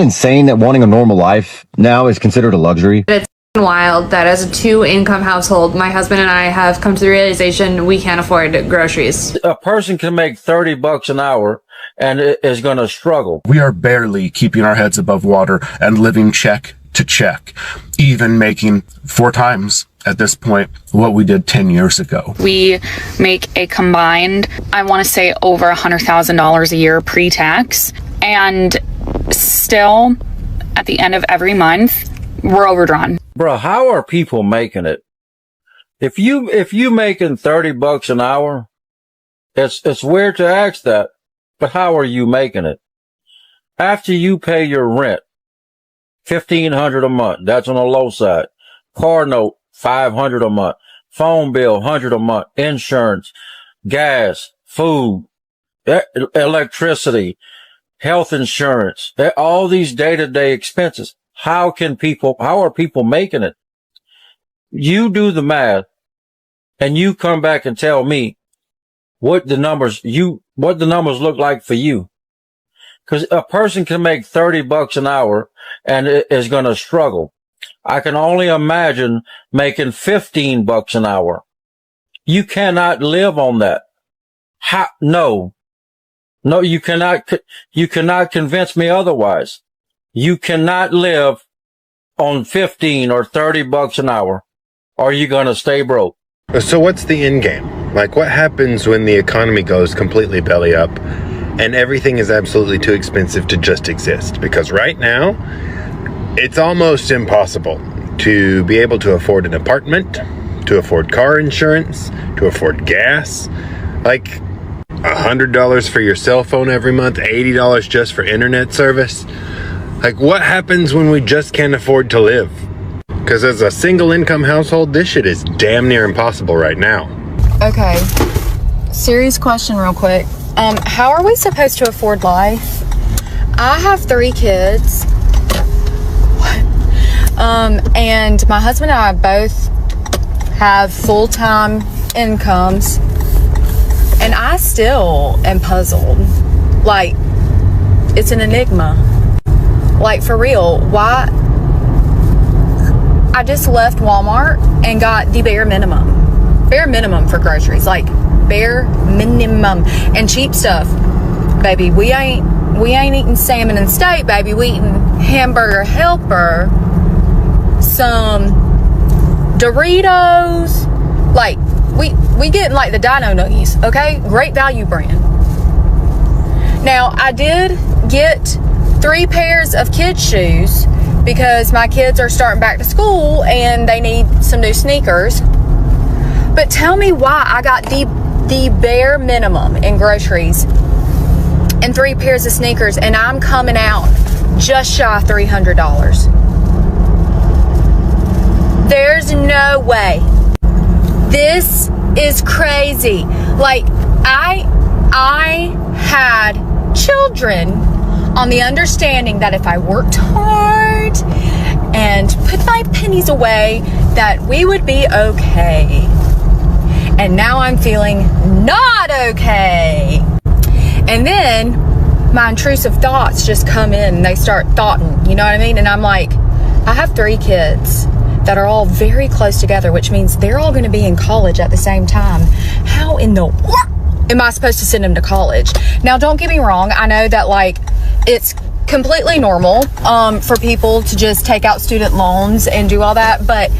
insane that wanting a normal life now is considered a luxury? It's wild that as a 2-income household, my husband and I have come to the realization we can't afford groceries. A person can make $30 an hour and is going to struggle. We are barely keeping our heads above water and living check to check, even making 4 times at this point what we did 10 years ago. We make a combined, I want to say, over $100,000 a year pre-tax, and still at the end of every month we're overdrawn. Bro, how are people making it? If you making $30 an hour, it's weird to ask that, but how are you making it? After you pay your rent, $1,500 a month, that's on the low side. Car note, $500 a month. Phone bill, $100 a month. Insurance, gas, food, electricity, health insurance, all these day-to-day expenses. How are people making it? You do the math and you come back and tell me what the numbers look like for you. Cause a person can make $30 an hour and is going to struggle. I can only imagine making $15 an hour. You cannot live on that. No, you cannot convince me otherwise. You cannot live on 15 or $30 an hour, or you're going to stay broke. So what's the end game? Like, what happens when the economy goes completely belly up and everything is absolutely too expensive to just exist? Because right now, it's almost impossible to be able to afford an apartment, to afford car insurance, to afford gas. Like, $100 for your cell phone every month, $80 just for internet service. Like, what happens when we just can't afford to live? Because as a single income household, this shit is damn near impossible right now. Okay, serious question real quick. How are we supposed to afford life? I have 3 kids. What? And my husband and I both have full-time incomes. And I still am puzzled. Like, it's an enigma. Like, for real, why? I just left Walmart and got the bare minimum for groceries, like bare minimum, and cheap stuff. Baby, we ain't eating salmon and steak, baby. We eating hamburger helper, some Doritos, like we getting like the Dino Nuggies, okay? Great value brand. Now, I did get 3 pairs of kids' shoes because my kids are starting back to school and they need some new sneakers. But tell me why I got the bare minimum in groceries and 3 pairs of sneakers, and I'm coming out just shy of $300. There's no way. This is crazy. Like, I had children on the understanding that if I worked hard and put my pennies away, that we would be okay. And now I'm feeling not okay. And then my intrusive thoughts just come in and they start thoughting, you know what I mean? And I'm like, I have 3 kids that are all very close together, which means they're all going to be in college at the same time. How in the world am I supposed to send them to college? Now, don't get me wrong. I know that, like, it's completely normal for people to just take out student loans and do all that, but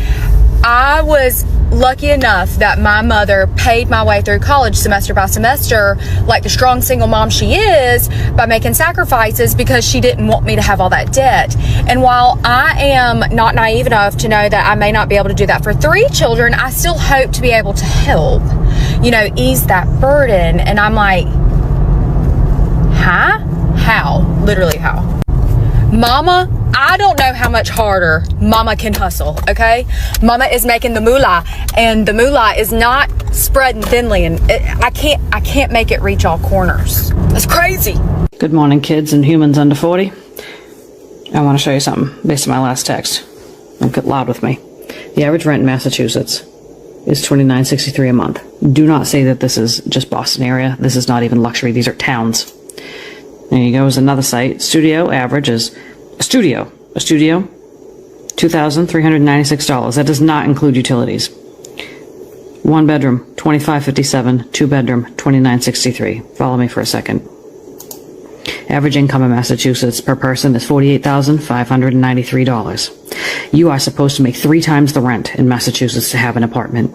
I was lucky enough that my mother paid my way through college semester by semester, like the strong single mom she is, by making sacrifices because she didn't want me to have all that debt. And while I am not naive enough to know that I may not be able to do that for 3 children, I still hope to be able to help, you know, ease that burden. And I'm like, huh? How? Literally how? Mama, I don't know how much harder mama can hustle, okay? Mama is making the moolah, and the moolah is not spreading thinly, and I can't make it reach all corners. It's crazy. Good morning, kids and humans under 40. I want to show you something based on my last text. Don't get loud with me. The average rent in Massachusetts is $29.63 a month. Do not say that this is just Boston area. This is not even luxury. These are towns. There you go, is another site. Studio average is A studio, $2,396. That does not include utilities. 1 bedroom, $2,557. 2 bedroom, $2,963. Follow me for a second. Average income in Massachusetts per person is $48,593. You are supposed to make 3 times the rent in Massachusetts to have an apartment.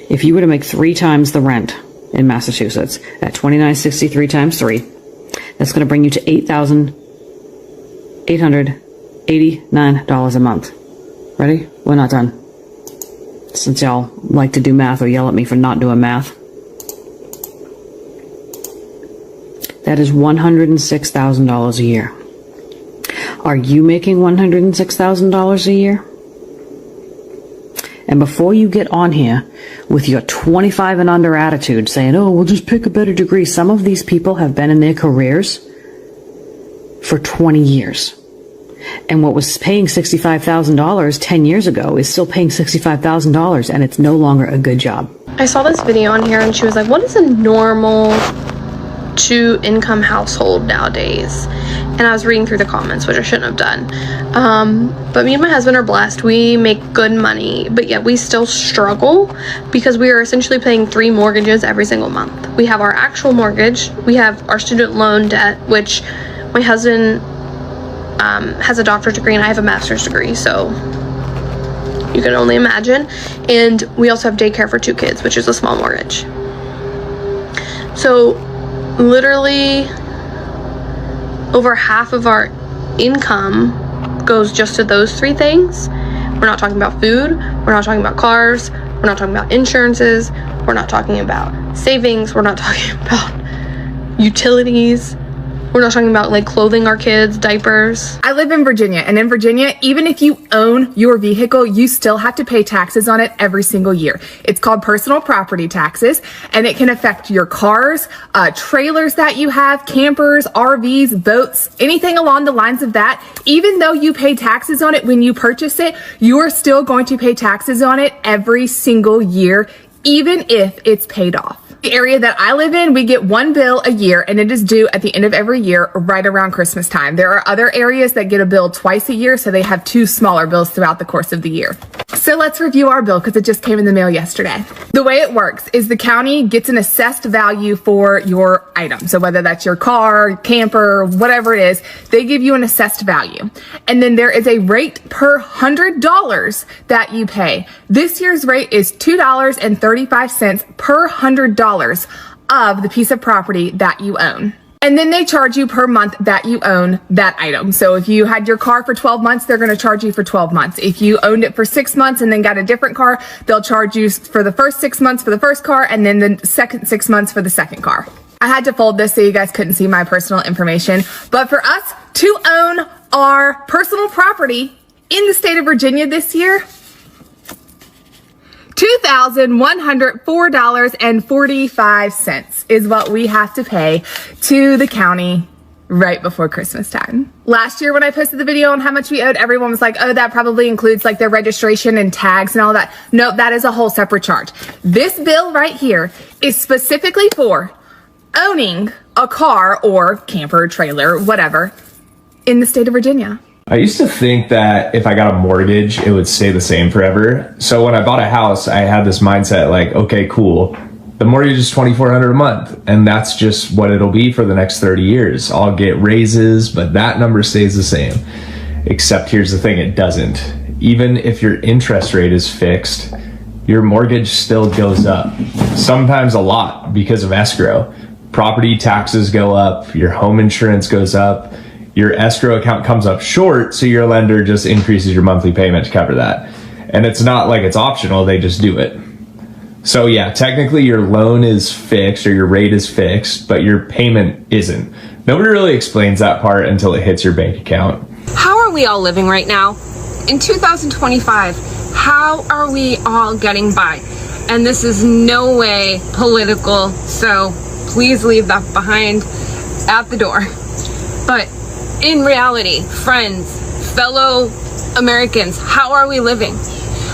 If you were to make 3 times the rent in Massachusetts at $2,963 times 3, that's going to bring you to $8,889 a month. Ready? We're not done. Since y'all like to do math or yell at me for not doing math. That is $106,000 a year. Are you making $106,000 a year? And before you get on here with your 25 and under attitude saying, oh, we'll just pick a better degree. Some of these people have been in their careers for 20 years. And what was paying $65,000 10 years ago is still paying $65,000, and it's no longer a good job. I saw this video on here and she was like, what is a normal 2-income household nowadays? And I was reading through the comments, which I shouldn't have done. But me and my husband are blessed. We make good money, but yet we still struggle because we are essentially paying 3 mortgages every single month. We have our actual mortgage, we have our student loan debt, which my husband has a doctorate degree and I have a master's degree, so you can only imagine. And we also have daycare for 2 kids, which is a small mortgage. So literally over half of our income goes just to those 3 things. We're not talking about food, we're not talking about cars, we're not talking about insurances, we're not talking about savings, we're not talking about utilities, we're not talking about like clothing our kids, diapers. I live in Virginia, and in Virginia, even if you own your vehicle, you still have to pay taxes on it every single year. It's called personal property taxes, and it can affect your cars, trailers that you have, campers, RVs, boats, anything along the lines of that. Even though you pay taxes on it when you purchase it, you are still going to pay taxes on it every single year, even if it's paid off. The area that I live in, we get 1 bill a year, and it is due at the end of every year, right around Christmas time. There are other areas that get a bill twice a year, so they have 2 smaller bills throughout the course of the year. So let's review our bill because it just came in the mail yesterday. The way it works is the county gets an assessed value for your item. So whether that's your car, camper, whatever it is, they give you an assessed value. And then there is a rate per $100 that you pay. This year's rate is $2.35 per $100 of the piece of property that you own. And then they charge you per month that you own that item. So if you had your car for 12 months, they're going to charge you for 12 months. If you owned it for 6 months and then got a different car, they'll charge you for the first 6 months for the first car and then the second 6 months for the second car. I had to fold this so you guys couldn't see my personal information. But for us to own our personal property in the state of Virginia this year, $2,104.45 is what we have to pay to the county right before Christmas time. Last year when I posted the video on how much we owed, everyone was like, oh, that probably includes like their registration and tags and all that. No, that is a whole separate charge. This bill right here is specifically for owning a car or camper, trailer, whatever, in the state of Virginia. I used to think that if I got a mortgage, it would stay the same forever. So when I bought a house, I had this mindset like, okay, cool. The mortgage is $2,400 a month, and that's just what it'll be for the next 30 years. I'll get raises, but that number stays the same. Except here's the thing, it doesn't. Even if your interest rate is fixed, your mortgage still goes up. Sometimes a lot because of escrow. Property taxes go up, your home insurance goes up, your escrow account comes up short, so your lender just increases your monthly payment to cover that. And it's not like it's optional, they just do it. So yeah, technically your loan is fixed or your rate is fixed, but your payment isn't. Nobody really explains that part until it hits your bank account. How are we all living right now? In 2025, how are we all getting by? And this is no way political, so please leave that behind at the door. But in reality, friends, fellow Americans, how are we living?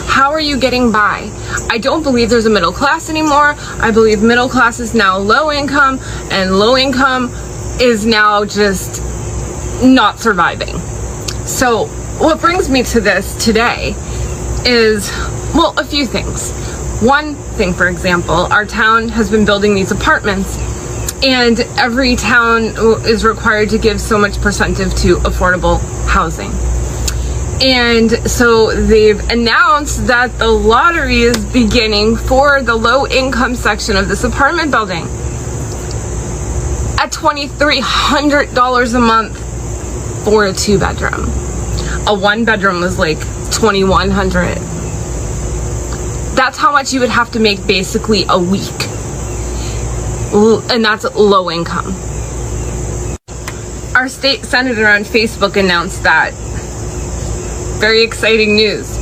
How are you getting by? I don't believe there's a middle class anymore. I believe middle class is now low income, and low income is now just not surviving. So what brings me to this today is, well, a few things. One thing, for example, our town has been building these apartments, and every town is required to give so much percentage to affordable housing. And so they've announced that the lottery is beginning for the low income section of this apartment building at $2,300 a month for a 2-bedroom. A 1-bedroom was like $2,100. That's how much you would have to make basically a week. And that's low income. Our state senator on Facebook announced that. Very exciting news.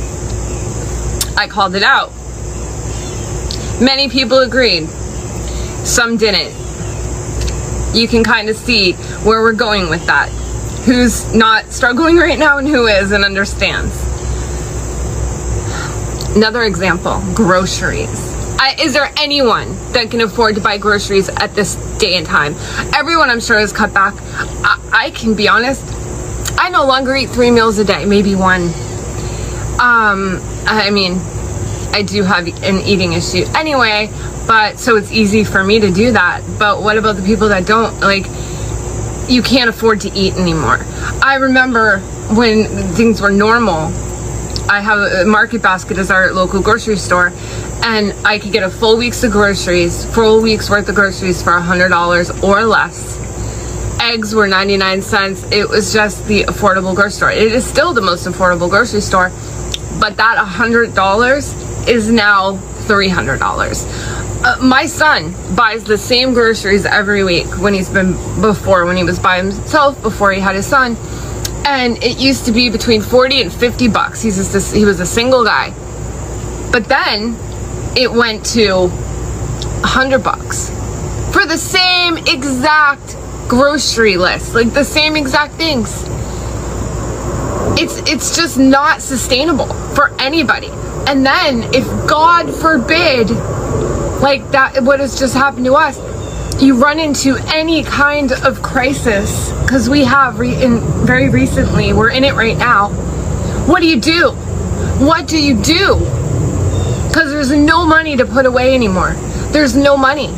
I called it out. Many people agreed. Some didn't. You can kind of see where we're going with that. Who's not struggling right now and who is and understands. Another example, groceries. Is there anyone that can afford to buy groceries at this day and time? Everyone, I'm sure, has cut back. I can be honest, I no longer eat 3 meals a day, maybe 1. I mean, I do have an eating issue anyway, but so it's easy for me to do that. But what about the people that don't? Like, you can't afford to eat anymore. I remember when things were normal, I have a Market Basket as our local grocery store, and I could get a full week's worth of groceries for $100 or less. Eggs were 99 cents. It was just the affordable grocery store. It is still the most affordable grocery store, but that $100 is now $300. My son buys the same groceries every week when he was by himself, before he had his son. And it used to be between 40 and 50 bucks. He was a single guy. But then it went to 100 bucks for the same exact grocery list, like the same exact things. It's just not sustainable for anybody. And then if God forbid, like that, what has just happened to us, you run into any kind of crisis, because we have very recently, we're in it right now. What do you do? What do you do? Because there's no money to put away anymore. There's no money.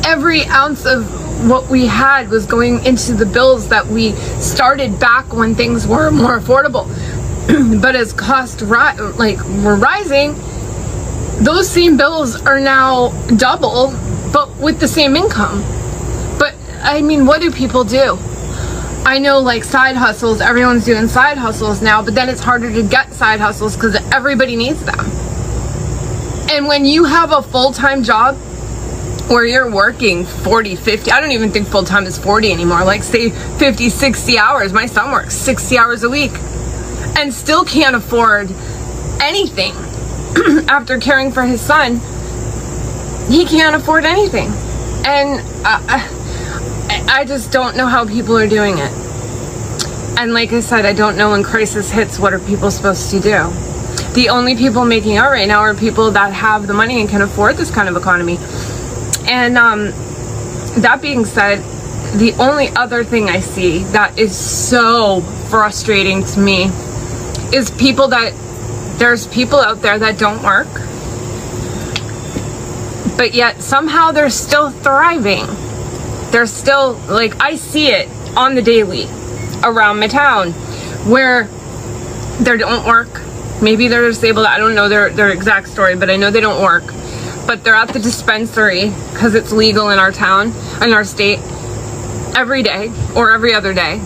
Every ounce of what we had was going into the bills that we started back when things were more affordable. But as costs were rising, those same bills are now double, but with the same income. But I mean, what do people do? I know, like, side hustles, everyone's doing side hustles now, but then it's harder to get side hustles because everybody needs them. And when you have a full-time job where you're working 40, 50, I don't even think full-time is 40 anymore, like say 50, 60 hours. My son works 60 hours a week and still can't afford anything. After caring for his son, he can't afford anything. And I just don't know how people are doing it. And like I said, I don't know when crisis hits, what are people supposed to do? The only people making out right now are people that have the money and can afford this kind of economy. And that being said, the only other thing I see that is so frustrating to me is there's people out there that don't work, but yet somehow they're still thriving. They're still, like, I see it on the daily around my town where they don't work. Maybe they're disabled. I don't know their exact story, but I know they don't work. But they're at the dispensary because it's legal in our town, in our state, every day or every other day.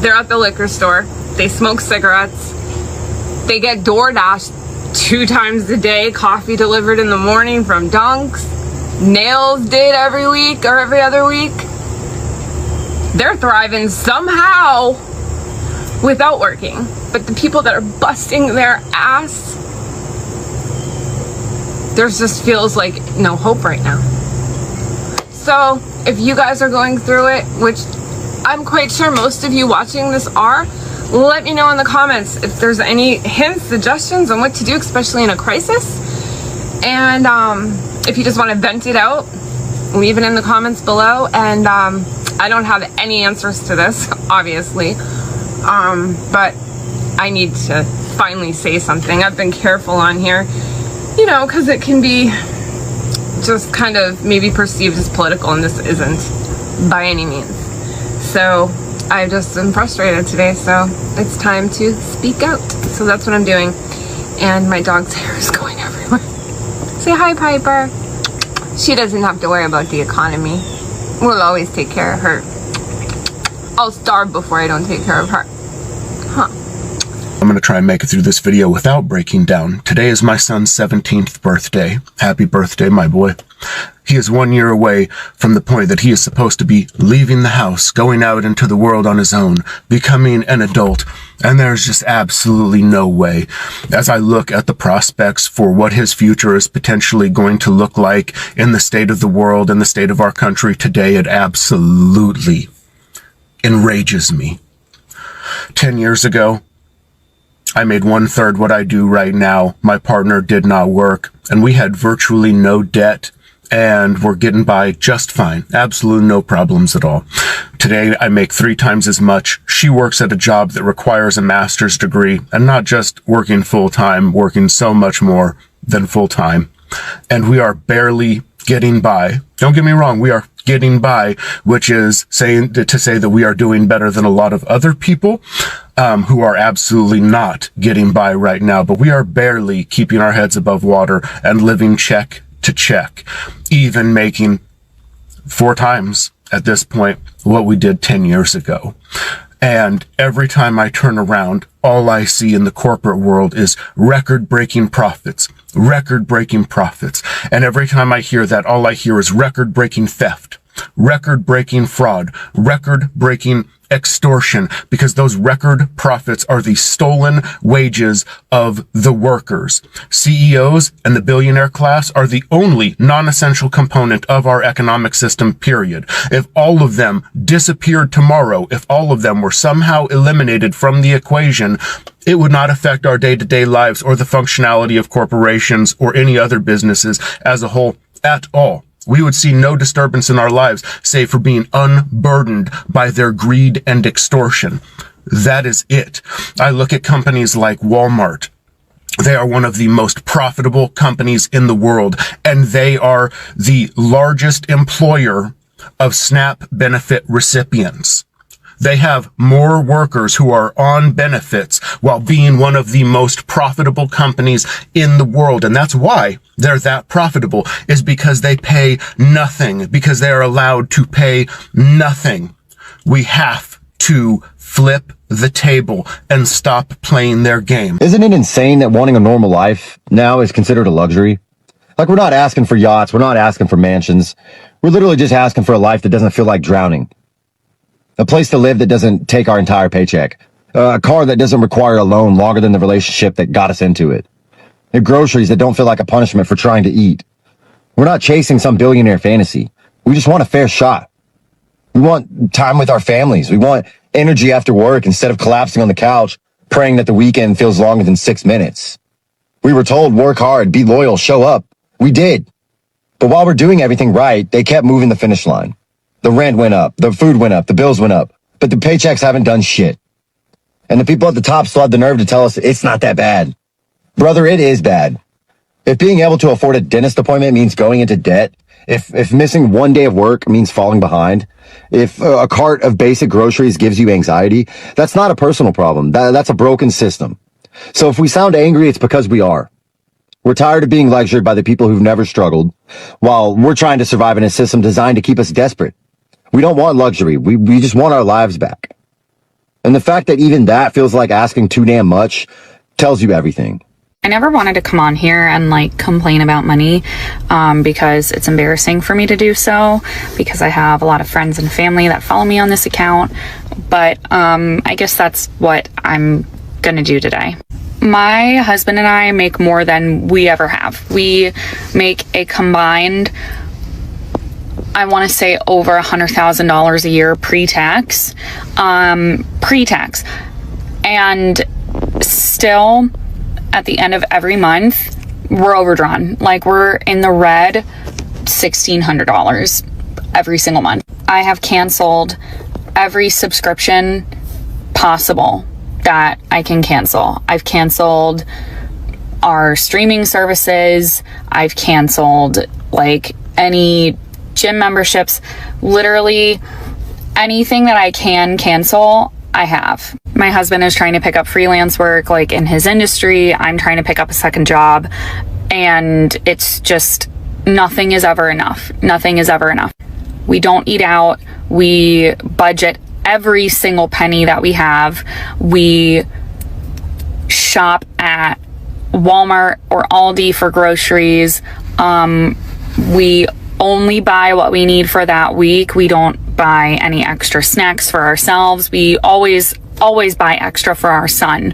They're at the liquor store. They smoke cigarettes. They get DoorDash 2 times a day, coffee delivered in the morning from Dunks, nails did every week or every other week. They're thriving somehow without working. But the people that are busting their ass, there just feels like no hope right now. So if you guys are going through it, which I'm quite sure most of you watching this are, let me know in the comments if there's any hints, suggestions on what to do, especially in a crisis. And if you just want to vent it out, leave it in the comments below. And I don't have any answers to this, obviously, but I need to finally say something. I've been careful on here, you know, because it can be just kind of maybe perceived as political, and this isn't by any means. So I just am frustrated today, so it's time to speak out. So that's what I'm doing. And my dog's hair is going everywhere. Say hi, Piper. She doesn't have to worry about the economy. We'll always take care of her. I'll starve before I don't take care of her. Huh. I'm going to try and make it through this video without breaking down. Today is my son's 17th birthday. Happy birthday, my boy. He is 1 year away from the point that he is supposed to be leaving the house, going out into the world on his own, becoming an adult, and there's just absolutely no way. As I look at the prospects for what his future is potentially going to look like in the state of the world and the state of our country today, it absolutely enrages me. 10 years ago, I made 1/3 what I do right now. My partner did not work, and we had virtually no debt, and we're getting by just fine. Absolutely no problems at all. Today, I make 3 times as much. She works at a job that requires a master's degree, and not just working full-time, working so much more than full-time. And we are barely getting by. Don't get me wrong, we are getting by, which is to say that we are doing better than a lot of other people who are absolutely not getting by right now, but we are barely keeping our heads above water and living check to check, even making 4 times at this point what we did 10 years ago. And every time I turn around, all I see in the corporate world is record-breaking profits, record-breaking profits. And every time I hear that, all I hear is record-breaking theft, record-breaking fraud, record-breaking extortion, because those record profits are the stolen wages of the workers. CEOs and the billionaire class are the only non-essential component of our economic system, period. If all of them disappeared tomorrow, if all of them were somehow eliminated from the equation, it would not affect our day-to-day lives or the functionality of corporations or any other businesses as a whole at all. We would see no disturbance in our lives, save for being unburdened by their greed and extortion. That is it. I look at companies like Walmart. They are one of the most profitable companies in the world, and they are the largest employer of SNAP benefit recipients. They have more workers who are on benefits while being one of the most profitable companies in the world. And that's why they're that profitable, is because they pay nothing, because they are allowed to pay nothing. We have to flip the table and stop playing their game. Isn't it insane that wanting a normal life now is considered a luxury? Like, we're not asking for yachts. We're not asking for mansions. We're literally just asking for a life that doesn't feel like drowning. A place to live that doesn't take our entire paycheck. A car that doesn't require a loan longer than the relationship that got us into it. And groceries that don't feel like a punishment for trying to eat. We're not chasing some billionaire fantasy. We just want a fair shot. We want time with our families. We want energy after work instead of collapsing on the couch, praying that the weekend feels longer than 6 minutes. We were told, work hard, be loyal, show up. We did. But while we're doing everything right, they kept moving the finish line. The rent went up, the food went up, the bills went up, but the paychecks haven't done shit. And the people at the top still have the nerve to tell us it's not that bad. Brother, it is bad. If being able to afford a dentist appointment means going into debt, if missing 1 day of work means falling behind, if a cart of basic groceries gives you anxiety, that's not a personal problem. That's a broken system. So if we sound angry, it's because we are. We're tired of being lectured by the people who've never struggled, while we're trying to survive in a system designed to keep us desperate. We don't want luxury. We just want our lives back. And the fact that even that feels like asking too damn much tells you everything. I never wanted to come on here and complain about money because it's embarrassing for me to do so, because I have a lot of friends and family that follow me on this account. But I guess that's what I'm gonna do today. My husband and I make more than we ever have. We make a combined, I want to say, over $100,000 a year pre-tax. And still, at the end of every month, we're overdrawn. We're in the red $1,600 every single month. I have canceled every subscription possible that I can cancel. I've canceled our streaming services. I've canceled like any gym memberships, literally anything that I can cancel, I have. My husband is trying to pick up freelance work like in his industry. I'm trying to pick up a second job, and it's just nothing is ever enough. Nothing is ever enough. We don't eat out. We budget every single penny that we have. We shop at Walmart or Aldi for groceries. We only buy what we need for that week. We don't buy any extra snacks for ourselves. We always buy extra for our son,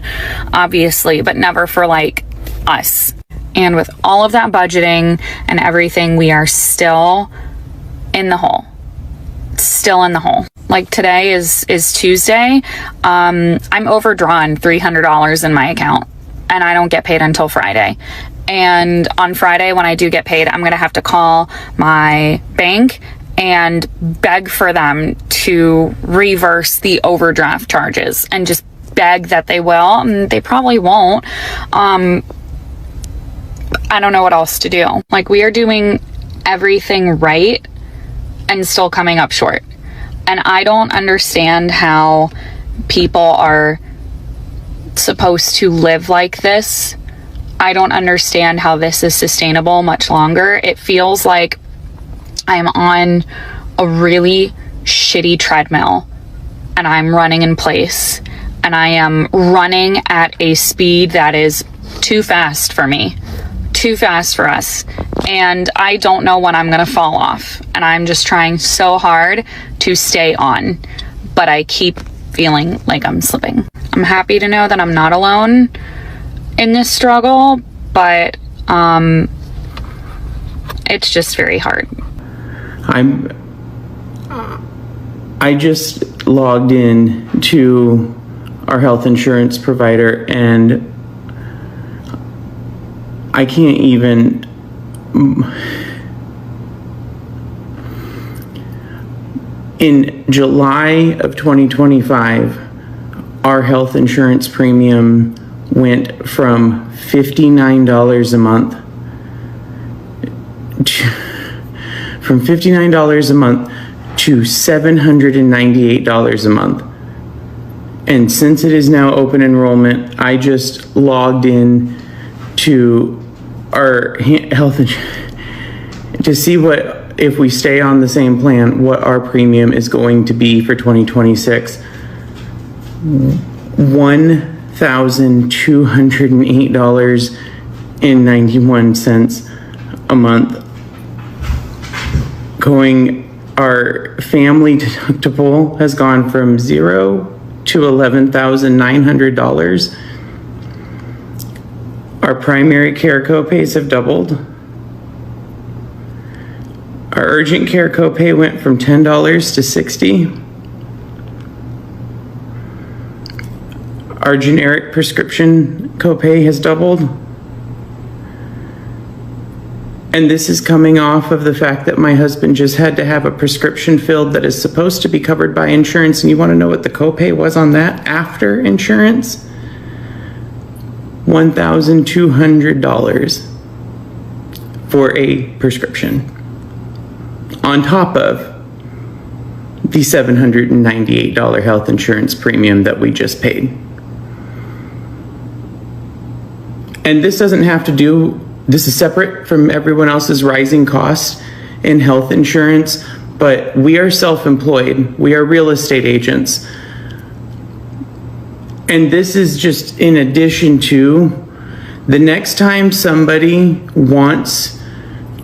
obviously, but never for like us. And with all of that budgeting and everything, we are still in the hole. Still in the hole. Like today is Tuesday. I'm overdrawn $300 in my account, and I don't get paid until Friday. And on Friday, when I do get paid, I'm going to have to call my bank and beg for them to reverse the overdraft charges, and just beg that they will. And they probably won't. I don't know what else to do. Like, we are doing everything right and still coming up short. And I don't understand how people are supposed to live like this. I don't understand how this is sustainable much longer. It feels like I'm on a really shitty treadmill and I'm running in place, and I am running at a speed that is too fast for me, too fast for us. And I don't know when I'm gonna fall off, and I'm just trying so hard to stay on, but I keep feeling like I'm slipping. I'm happy to know that I'm not alone in this struggle, but it's just very hard. I just logged in to our health insurance provider, and I can't even in July of 2025, our health insurance premium went from $59 a month to $798 a month. And since it is now open enrollment, I just logged in to our health insurance to see what, if we stay on the same plan, what our premium is going to be for 2026. $1,208.91 a month. Our family deductible has gone from $0 to $11,900. Our primary care copays have doubled. Our urgent care copay went from $10 to $60. Our generic prescription copay has doubled. And this is coming off of the fact that my husband just had to have a prescription filled that is supposed to be covered by insurance. And you want to know what the copay was on that after insurance? $1,200 for a prescription, on top of the $798 health insurance premium that we just paid. And this doesn't have to do, this is separate from everyone else's rising costs in health insurance, but we are self-employed. We are real estate agents. And this is just in addition to the next time somebody wants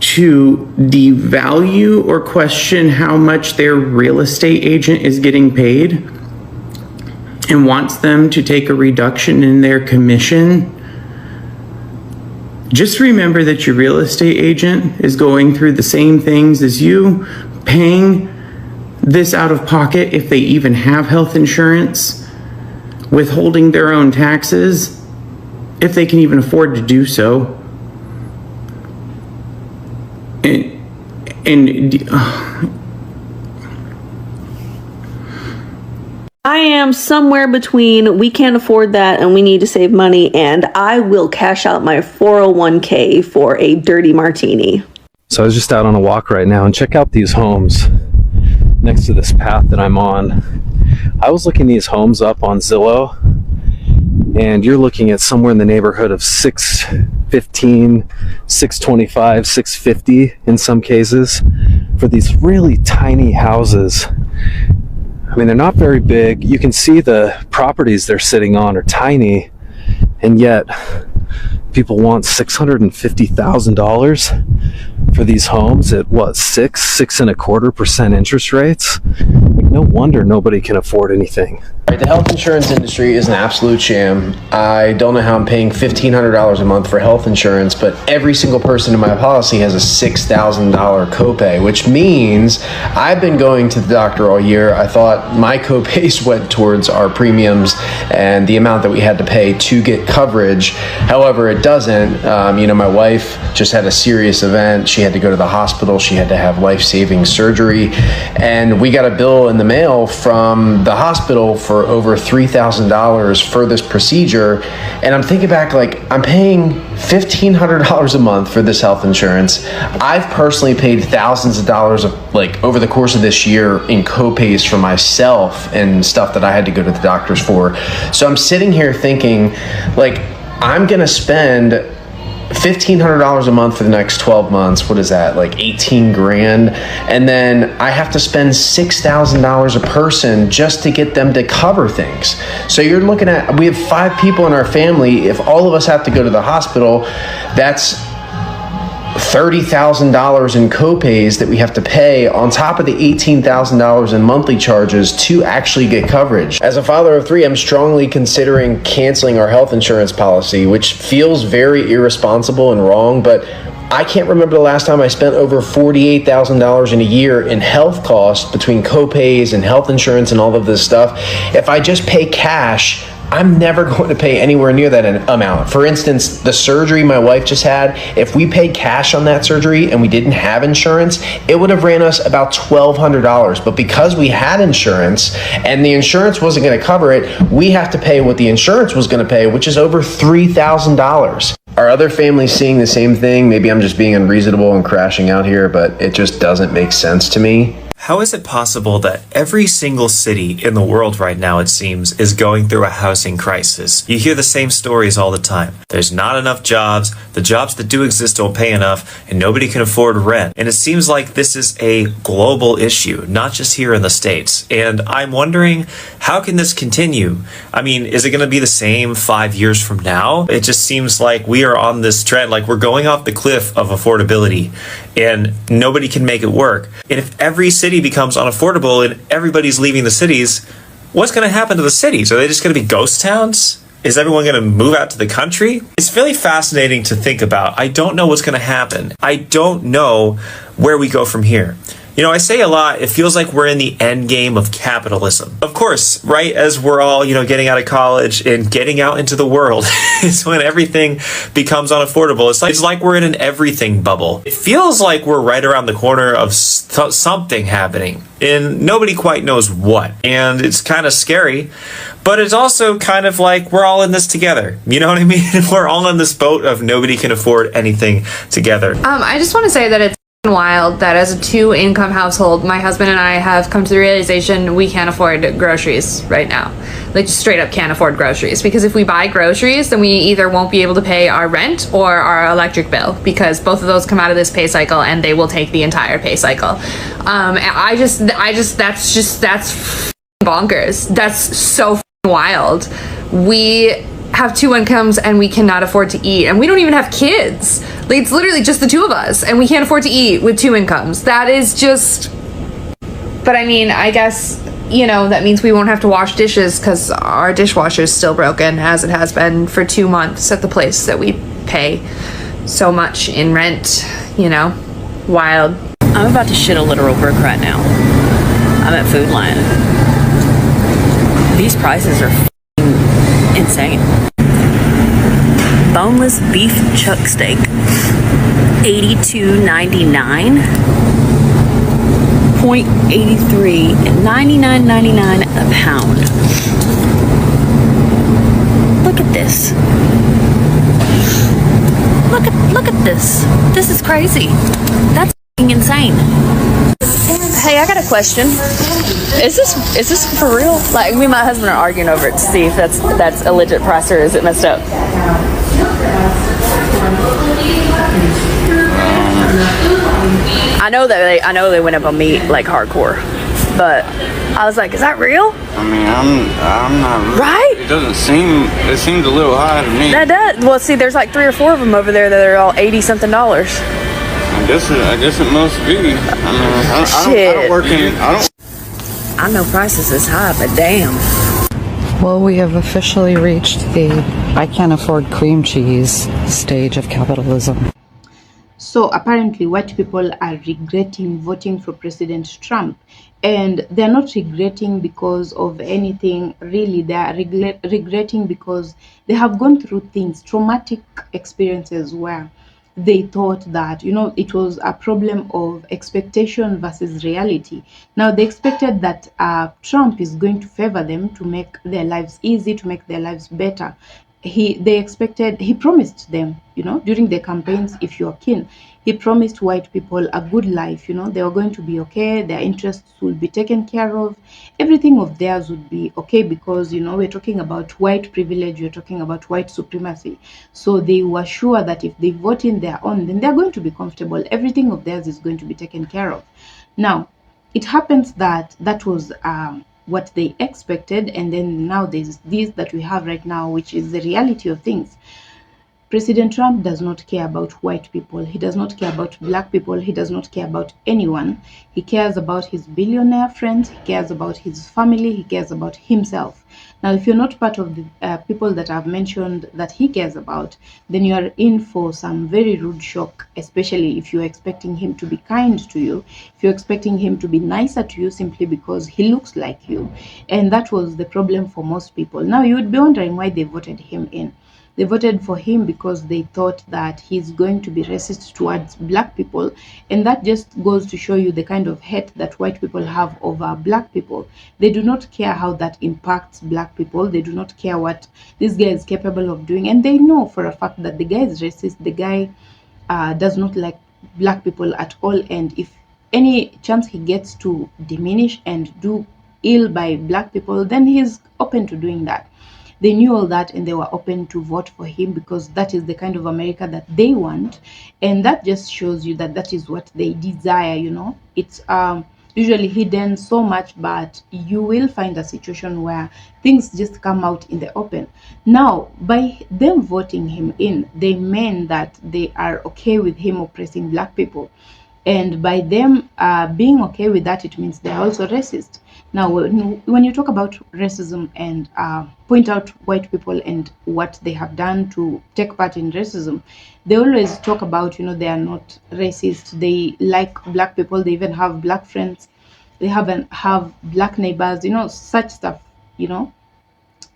to devalue or question how much their real estate agent is getting paid and wants them to take a reduction in their commission, just remember that your real estate agent is going through the same things as you, paying this out of pocket if they even have health insurance, withholding their own taxes if they can even afford to do so. am somewhere between we can't afford that and we need to save money, and I will cash out my 401k for a dirty martini. So I was just out on a walk right now, and check out these homes next to this path that I'm on. I was looking these homes up on Zillow, and you're looking at somewhere in the neighborhood of $615, $625, $650 in some cases for these really tiny houses. I mean, they're not very big. You can see the properties they're sitting on are tiny, and yet people want $650,000 for these homes at what, 6.25% interest rates? Like, no wonder nobody can afford anything. The health insurance industry is an absolute sham. I don't know how I'm paying $1,500 a month for health insurance, but every single person in my policy has a $6,000 copay, which means I've been going to the doctor all year. I thought my copays went towards our premiums and the amount that we had to pay to get coverage. However, it doesn't. My wife just had a serious event. She had to go to the hospital. She had to have life-saving surgery, and we got a bill in the mail from the hospital for over $3,000 for this procedure. And I'm thinking back, like, I'm paying $1,500 a month for this health insurance. I've personally paid thousands of dollars over the course of this year in copays for myself and stuff that I had to go to the doctors for. So I'm sitting here thinking, like, I'm gonna spend $1,500 a month for the next 12 months. What is that, like 18 grand? And then I have to spend $6,000 a person just to get them to cover things. So you're looking at, we have 5 people in our family. If all of us have to go to the hospital, that's $30,000 in copays that we have to pay on top of the $18,000 in monthly charges to actually get coverage. As a father of 3, I'm strongly considering canceling our health insurance policy, which feels very irresponsible and wrong, but I can't remember the last time I spent over $48,000 in a year in health costs between copays and health insurance and all of this stuff. If I just pay cash, I'm never going to pay anywhere near that amount. For instance, the surgery my wife just had, if we paid cash on that surgery and we didn't have insurance, it would have ran us about $1,200. But because we had insurance and the insurance wasn't going to cover it, we have to pay what the insurance was going to pay, which is over $3,000. Are other families seeing the same thing? Maybe I'm just being unreasonable and crashing out here, but it just doesn't make sense to me. How is it possible that every single city in the world right now, it seems, is going through a housing crisis? You hear the same stories all the time. There's not enough jobs, the jobs that do exist don't pay enough, and nobody can afford rent. And it seems like this is a global issue, not just here in the States. And I'm wondering, how can this continue? I mean, is it going to be the same 5 years from now? It just seems like we are on this trend, like we're going off the cliff of affordability, and nobody can make it work. And if every city becomes unaffordable and everybody's leaving the cities, what's going to happen to the cities? Are they just going to be ghost towns? Is everyone going to move out to the country? It's really fascinating to think about. I don't know what's going to happen. I don't know where we go from here. You know, I say a lot, it feels like we're in the end game of capitalism. Of course, right as we're all, getting out of college and getting out into the world is when everything becomes unaffordable. It's like we're in an everything bubble. It feels like we're right around the corner of something happening, and nobody quite knows what. And it's kind of scary, but it's also kind of like we're all in this together. You know what I mean? We're all on this boat of nobody can afford anything together. I just want to say that it's wild that as a 2-income household, my husband and I have come to the realization we can't afford groceries right now. Like, just straight up can't afford groceries, because if we buy groceries, then we either won't be able to pay our rent or our electric bill, because both of those come out of this pay cycle and they will take the entire pay cycle. That's bonkers. That's so wild. We have 2 incomes and we cannot afford to eat, and we don't even have kids. Like, it's literally just the 2 of us and we can't afford to eat with 2 incomes. That is just, but I mean, I guess, that means we won't have to wash dishes because our dishwasher is still broken, as it has been for 2 months at the place that we pay so much in rent. Wild. I'm about to shit a literal brick right now. I'm at Food Lion. These prices are insane. Boneless beef chuck steak, $82.99. $0.83 and $99.99 a pound. Look at this. Look at this. This is crazy. That's f***ing insane. Hey, I got a question. Is this for real? Like, me and my husband are arguing over it to see if that's a legit price or is it messed up? I know they went up on meat like hardcore, but I was like, is that real? I mean, I'm not right. It seems a little high to me. That does. Well, see, there's like 3 or 4 of them over there that are all $80 something. I guess it must be. I mean, I don't work in. I know prices is high, but damn. Well, we have officially reached the I can't afford cream cheese stage of capitalism. So apparently white people are regretting voting for President Trump, and they're not regretting because of anything really. They are regretting because they have gone through things, traumatic experiences where they thought that, it was a problem of expectation versus reality. Now they expected that Trump is going to favor them, to make their lives easy, to make their lives better. He promised them, during the campaigns, if you're keen, he promised white people a good life. They were going to be okay, their interests will be taken care of, everything of theirs would be okay, because we're talking about white privilege, we're talking about white supremacy. So they were sure that if they vote in their own, then they're going to be comfortable, everything of theirs is going to be taken care of. Now it happens that that was what they expected, and then now there's this that we have right now, which is the reality of things. President Trump does not care about white people. He does not care about black people. He does not care about anyone. He cares about his billionaire friends. He cares about his family. He cares about himself. Now, if you're not part of the people that I've mentioned that he cares about, then you are in for some very rude shock, especially if you're expecting him to be kind to you, if you're expecting him to be nicer to you simply because he looks like you. And that was the problem for most people. Now, you would be wondering why they voted him in. They voted for him because they thought that he's going to be racist towards black people, and that just goes to show you the kind of hate that white people have over black people. They do not care how that impacts black people. They do not care what this guy is capable of doing, and they know for a fact that the guy is racist. The guy does not like black people at all, and if any chance he gets to diminish and do ill by black people, then he's open to doing that. They knew all that, and they were open to vote for him because that is the kind of America that they want, and that just shows you that that is what they desire. It's usually hidden so much, but you will find a situation where things just come out in the open. Now, by them voting him in, they mean that they are okay with him oppressing black people, and by them being okay with that, it means they're also racist. Now, when you talk about racism and point out white people and what they have done to take part in racism, they always talk about, they are not racist. They like black people. They even have black friends. They have black neighbors, such stuff,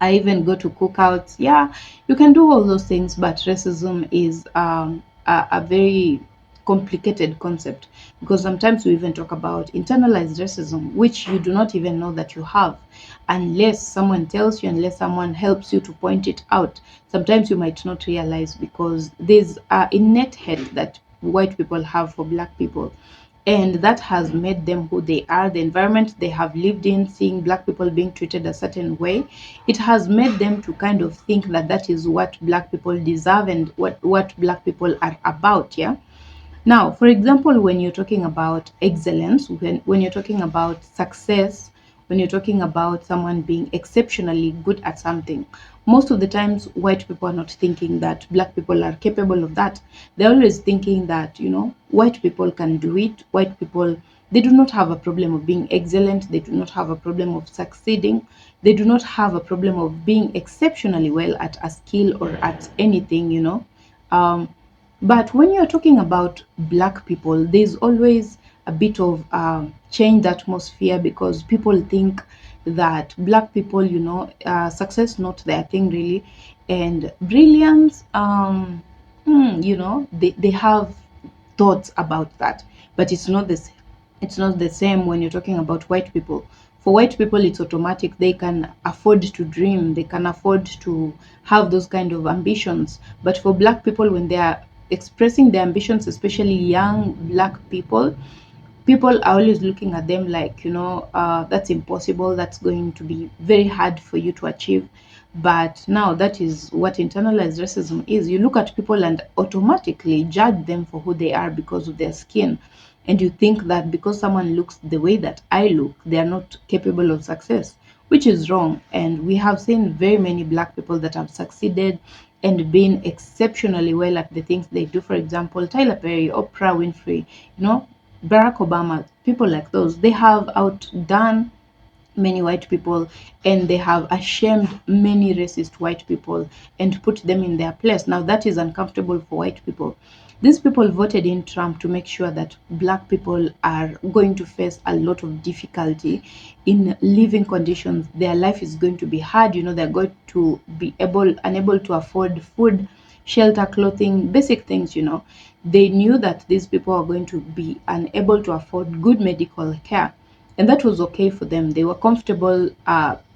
I even go to cookouts. Yeah, you can do all those things, but racism is a very complicated concept, because sometimes we even talk about internalized racism, which you do not even know that you have unless someone tells you, unless someone helps you to point it out. Sometimes you might not realize, because there's innate hate that white people have for black people, and that has made them who they are. The environment they have lived in, seeing black people being treated a certain way, it has made them to kind of think that that is what black people deserve and what black people are about. Yeah. Now, for example, when you're talking about excellence, when you're talking about success, when you're talking about someone being exceptionally good at something, most of the times white people are not thinking that black people are capable of that. They're always thinking that, white people can do it. White people, they do not have a problem of being excellent. They do not have a problem of succeeding. They do not have a problem of being exceptionally well at a skill or at anything. But when you're talking about black people, there's always a bit of changed atmosphere, because people think that black people, success not their thing really, and brilliance, they have thoughts about that, but it's not this. It's not the same when you're talking about white people. For white people, it's automatic. They can afford to dream, they can afford to have those kind of ambitions. But for black people, when they are expressing their ambitions, especially young black people are always looking at them like, that's impossible, that's going to be very hard for you to achieve. But now that is what internalized racism is. You look at people and automatically judge them for who they are because of their skin, and you think that because someone looks the way that I look, they are not capable of success, which is wrong. And we have seen very many black people that have succeeded and been exceptionally well at the things they do. For example, Tyler Perry, Oprah Winfrey, Barack Obama, people like those, they have outdone many white people, and they have ashamed many racist white people and put them in their place. Now that is uncomfortable for white people. These people voted in Trump to make sure that black people are going to face a lot of difficulty in living conditions. Their life is going to be hard. They're going to be unable to afford food, shelter, clothing, basic things. They knew that these people are going to be unable to afford good medical care, and that was okay for them. They were comfortable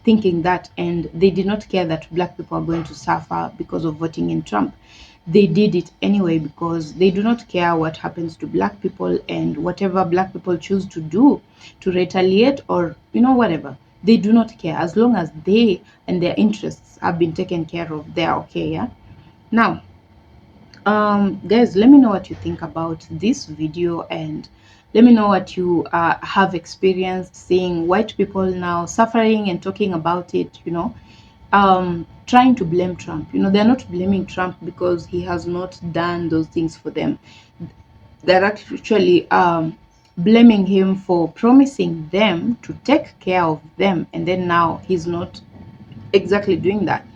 thinking that, and they did not care that black people are going to suffer because of voting in Trump. They did it anyway because they do not care what happens to black people, and whatever black people choose to do to retaliate or whatever, they do not care. As long as they and their interests have been taken care of, they are okay. Yeah. Now, guys, let me know what you think about this video, and let me know what you have experienced seeing white people now suffering and talking about it, trying to blame Trump. They're not blaming Trump because he has not done those things for them. They're actually blaming him for promising them to take care of them, and then now he's not exactly doing that.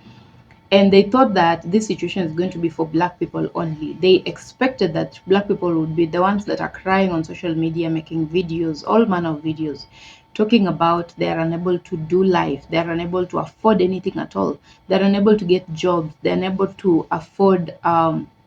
And they thought that this situation is going to be for black people only. They expected that black people would be the ones that are crying on social media, making videos, all manner of videos, talking about they're unable to do life, they're unable to afford anything at all, they're unable to get jobs, they're unable to afford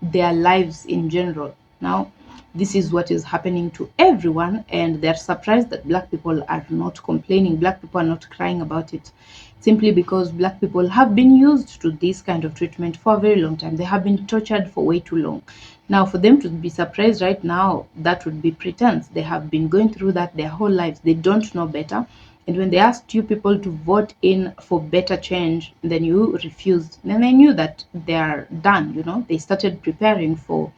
their lives in general. Now, this is what is happening to everyone, and they're surprised that black people are not complaining, black people are not crying about it, simply because black people have been used to this kind of treatment for a very long time. They have been tortured for way too long. Now, for them to be surprised right now, that would be pretense. They have been going through that their whole lives. They don't know better. And when they asked you people to vote in for better change, then you refused. Then they knew that they are done. They started preparing for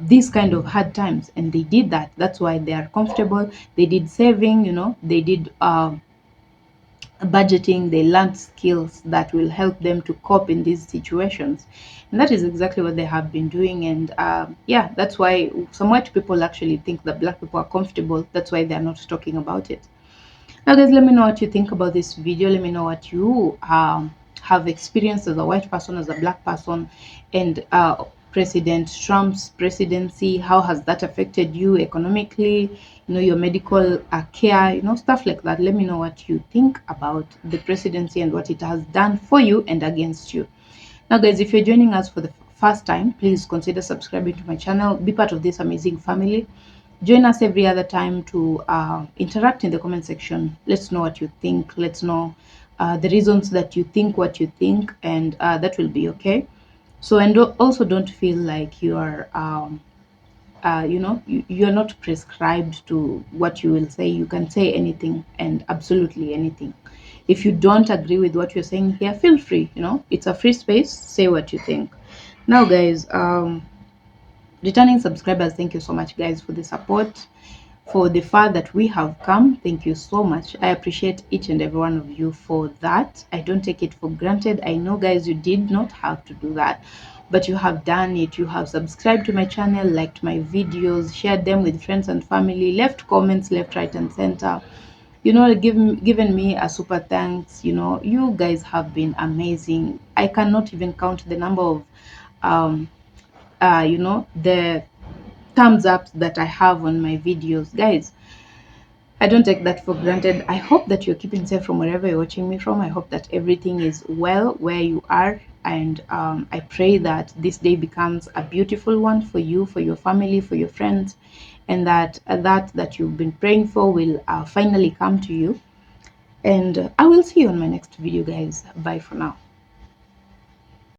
these kind of hard times, and they did that. That's why they are comfortable. They did saving, they did budgeting, they learned skills that will help them to cope in these situations, and that is exactly what they have been doing. And yeah, that's why some white people actually think that black people are comfortable. That's why they're not talking about it. Now, guys, let me know what you think about this video. Let me know what you have experienced as a white person, as a black person, and President Trump's presidency. How has that affected you economically? Your medical care, stuff like that. Let me know what you think about the presidency and what it has done for you and against you. Now, guys, if you're joining us for the first time, please consider subscribing to my channel. Be part of this amazing family. Join us every other time to interact in the comment section. Let's know what you think. Let's know the reasons that you think what you think, and that will be okay. So, and also don't feel like you are you're not prescribed to what you will say. You can say anything and absolutely anything. If you don't agree with what you're saying here, feel free. It's a free space. Say what you think. Now, guys, returning subscribers, thank you so much, guys, for the support, for the far that we have come. Thank you so much. I appreciate each and every one of you for that. I don't take it for granted. I know, guys, you did not have to do that, but you have done it. You have subscribed to my channel, liked my videos, shared them with friends and family, left comments left, right, and center. Given me a super thanks. You guys have been amazing. I cannot even count the number of the thumbs up that I have on my videos, guys. I don't take that for granted. I hope that you're keeping safe from wherever you're watching me from. I hope that everything is well where you are, and I pray that this day becomes a beautiful one for you, for your family, for your friends, and that you've been praying for will finally come to you. And I will see you on my next video, guys. Bye for now.